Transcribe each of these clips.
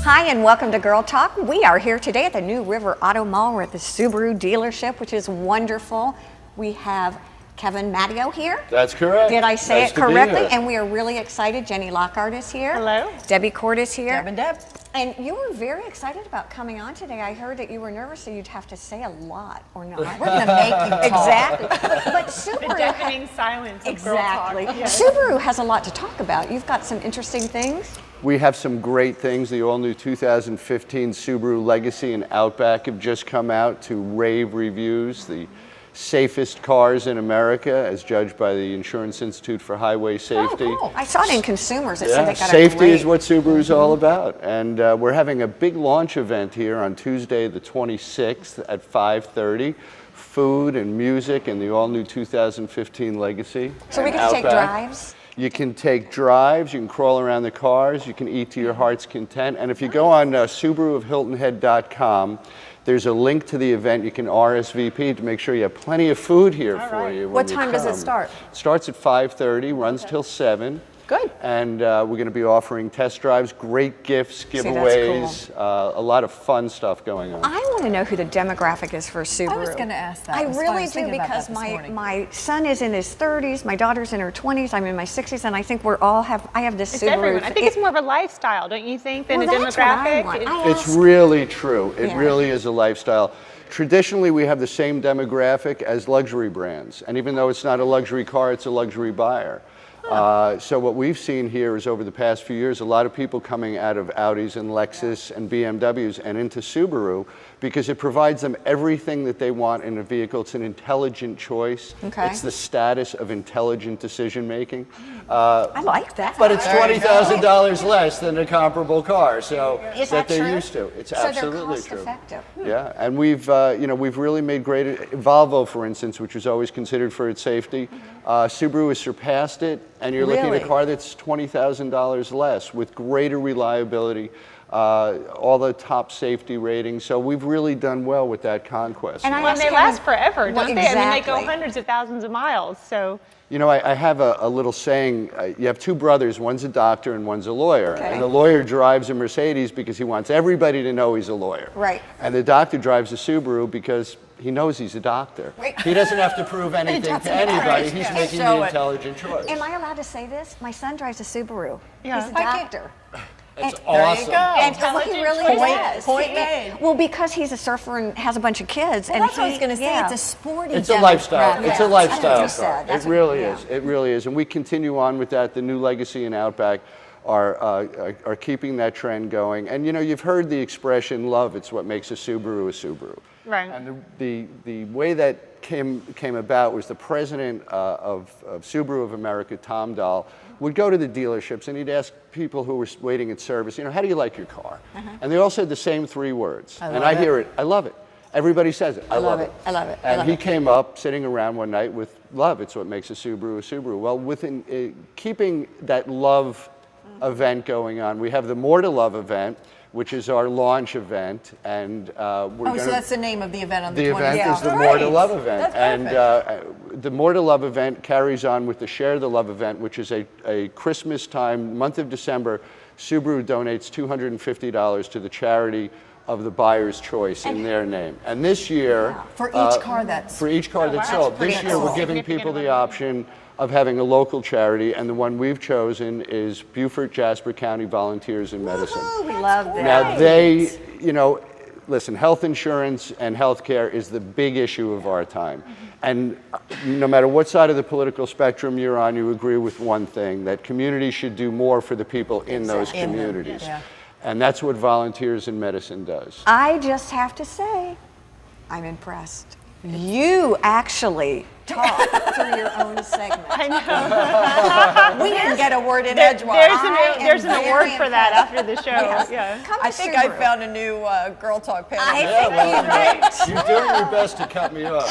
Hi, and welcome to Girl Talk. We are here today at the New River Auto Mall. We're at the Subaru dealership, which is wonderful. We have Kevin Madeo here. That's correct. Did I say Nice it to be correctly? here. And we are really excited. Jenny Lockhart is here. Hello. Debbie Court is here. Deb and Deb. And you were very excited about coming on today. I heard that you were nervous, so you'd have to say a lot or not. We're going to make you talk. Exactly. But Subaru. The deafening silence of Exactly. Girl Talk. Yes. Subaru has a lot to talk about. You've got some interesting things. We have some great things. The all-new 2015 Subaru Legacy and Outback have just come out to rave reviews. The safest cars in America, as judged by the Insurance Institute for Highway Safety. Oh, cool. I saw it in Consumers. It said they got safety a great... is what Subaru's all about. And we're having a big launch event here on Tuesday, the 26th at 5:30. Food and music and the all-new 2015 Legacy. So we and can take Outback. drives? You can take drives, you can crawl around the cars, you can eat to your heart's content. And if you go on SubaruofHiltonHead.com, there's a link to the event. You can RSVP to make sure you have plenty of food here for you. What time does it start? It starts at 5:30, runs till 7. Good. And we're going to be offering test drives, great gifts, giveaways, a lot of fun stuff going on. I want to know who the demographic is for Subaru. I was going to ask that. I was really do thinking about because that this morning. my son is in his 30s, my daughter's in her 20s, I'm in my 60s, and I think I have this It's Subaru. everyone. I think it's more of a lifestyle, don't you think, than Well, a that's what I demographic? want. It's really true. It Yeah. really is a lifestyle. Traditionally, we have the same demographic as luxury brands. And even though it's not a luxury car, it's a luxury buyer. So what we've seen here is over the past few years, a lot of people coming out of Audis and Lexus and BMWs and into Subaru because it provides them everything that they want in a vehicle. It's an intelligent choice. Okay. It's the status of intelligent decision making. I like that. But it's $20,000 less than a comparable car, so Is that they're true? used to. It's so absolutely they're cost true. effective. Yeah, and we've really made great. Volvo, for instance, which was always considered for its safety, Subaru has surpassed it, and you're looking at Really? a car that's $20,000 less with greater reliability, all the top safety ratings. So we've really done well with that conquest. And I Well, asked they Kevin- last forever, Well, don't they? I mean, they go exactly. hundreds of thousands of miles, so... You know, I have a little saying. You have two brothers, one's a doctor and one's a lawyer. Okay. And the lawyer drives a Mercedes because he wants everybody to know he's a lawyer. Right. And the doctor drives a Subaru because he knows he's a doctor. Right. He doesn't have to prove anything to doesn't. anybody. Right. He's Yeah. making Show the it. intelligent choice. Am I allowed to say this? My son drives a Subaru. Yeah. He's a I can't- doctor. It's And- awesome. And he Intelligent really choice. does. Point He- made. Well, because he's a surfer and has a bunch of kids. Well, and that's what I was he- going to say. yeah. It's a sporty It's a lifestyle. demographic. It's a That's what lifestyle you said. car. That's It what- really yeah. is. It really is. And we continue on with that. The new Legacy and Outback are keeping that trend going. And you know, you've heard the expression, love, it's what makes a Subaru a Subaru. Right. And the way that came about was the president of Subaru of America, Tom Dahl, would go to the dealerships and he'd ask people who were waiting at service, you know, how do you like your car? And they all said the same three words. And I hear it, I love it. Everybody says it, I love it. I love it. I And love he it. came up sitting around one night with love, it's what makes a Subaru. Well, within keeping that love event going on, we have the More to Love event, which is our launch event, and we're Oh, so that's the name of the event on the the 20th. event is the Great. More to Love event. That's And the More to Love event carries on with the Share the Love event, which is a Christmas time, month of December. Subaru donates $250 to the charity of the buyer's choice in their name. And this year, For each car that's... for each car that's sold, this pretty year we're cool. giving Significant people the amount. option of having a local charity, and the one we've chosen is Beaufort Jasper County Volunteers in Medicine. We love that. Now they, you know, listen, health insurance and health care is the big issue of our time. And no matter what side of the political spectrum you're on, you agree with one thing, that communities should do more for the people in those In them, communities. yeah. And that's what Volunteers in Medicine does. I just have to say, I'm impressed. You actually talk through your own segment. I know. We didn't get a word in There- edgewise. there's an very award for that impressed. after the show. Yes. Yeah. Come I to think I Subaru. found a new Girl Talk panel. I Yeah, think well, you're you're doing your best to cut me off.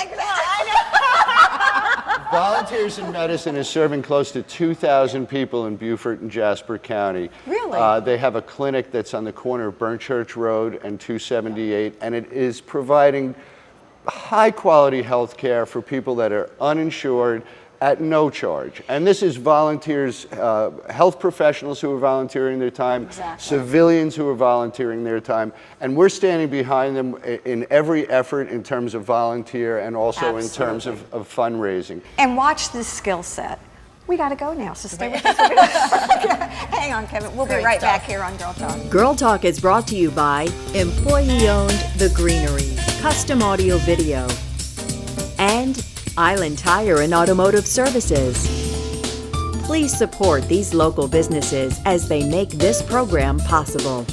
Volunteers in Medicine is serving close to 2,000 people in Beaufort and Jasper County. Really? They have a clinic that's on the corner of Burnchurch Road and 278, and it is providing high quality health care for people that are uninsured, at no charge. And this is volunteers, health professionals who are volunteering their time, Exactly. civilians who are volunteering their time, and we're standing behind them in every effort in terms of volunteer and also in terms of fundraising. And watch this skill set. We got to go now, so stay with us. Hang on, Kevin. We'll be Great right stuff. back here on Girl Talk. Girl Talk is brought to you by employee-owned The Greenery, custom audio video, and Island Tire and Automotive Services. Please support these local businesses as they make this program possible.